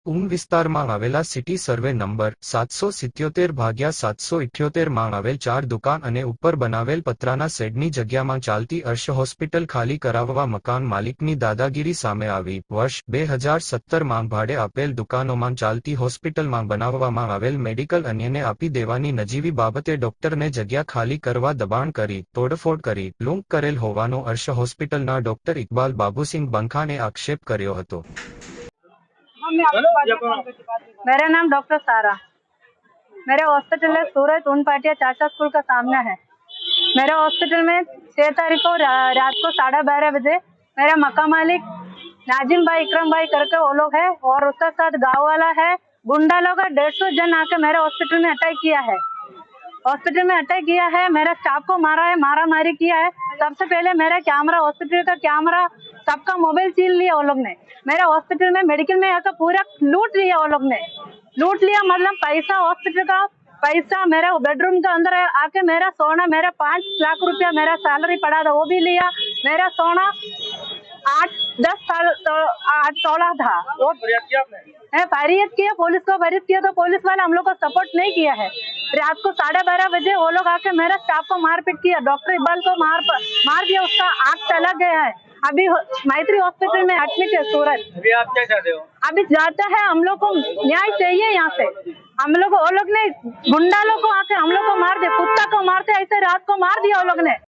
ઊંઘ વિસ્તારમાં આવેલા સિટી સર્વે નંબર 777/778 માં આવેલ 4 દુકાન અને ઉપર બનાવેલ પતરાના શેડની જગ્યામાં ચાલતી અર્શ હોસ્પિટલ ખાલી કરાવવા મકાન માલિકની દાદાગીરી સામે આવી. વર્ષ 2017માં ભાડે આપેલ દુકાનોમાં ચાલતી હોસ્પિટલમાં બનાવવામાં આવેલ મેડિકલ અન્યને આપી દેવાની નજીવી બાબતે ડોક્ટરને જગ્યા ખાલી કરવા દબાણ કરી, તોડફોડ કરી, લૂંટ કરેલ હોવાનો અર્શ હોસ્પિટલના ડોક્ટર ઇકબાલ બાબુસિંહ બંખાને આક્ષેપ કર્યો હતો. मेरा नाम डॉक्टर सारा। मेरे हॉस्पिटल है सूरत उन पाटिया चाचा स्कूल का सामने है। मेरे हॉस्पिटल में 6 तारीख को रात को 12:30 बजे मेरा मकान मालिक नाजिम भाई इकरम भाई करके वो लोग है और उसका साथ गाँव वाला है, गुंडा लोग 150 जन आके मेरे हॉस्पिटल में अटैक किया है। हॉस्पिटल में अटैक किया है, मेरा स्टाफ को मारा है, मारा मारी किया है। सबसे पहले मेरा कैमरा, हॉस्पिटल का कैमरा, सबका मोबाइल छीन लिया वो लोग ने। मेरा हॉस्पिटल में मेडिकल में आकर पूरा लूट लिया वो लोग ने। लूट लिया मतलब पैसा, हॉस्पिटल का पैसा, मेरा बेडरूम के अंदर आके मेरा सोना, मेरा 5 लाख रुपया मेरा सैलरी पड़ा था वो भी लिया। मेरा सोना 8-10 साल 8-16 था वो फरियाद किया, पुलिस को फरियाद किया तो पुलिस वाले हम लोग को सपोर्ट नहीं किया है। रात को 12:30 बजे वो लोग आके मेरा स्टाफ को मारपीट किया, डॉक्टर इकबाल को मार दिया, उसका आँख चला गया है। अभी मैत्री हॉस्पिटल में एडमिट है सूरत। अभी आप क्या चाहते हो? अभी जाता है, हम लोग को न्याय चाहिए यहाँ से। हम लोग वो लोग ने गुंडा लोग को आके हम लोग को मार दिया, कुत्ता को मारते ऐसे रात को मार दिया वो लोग ने।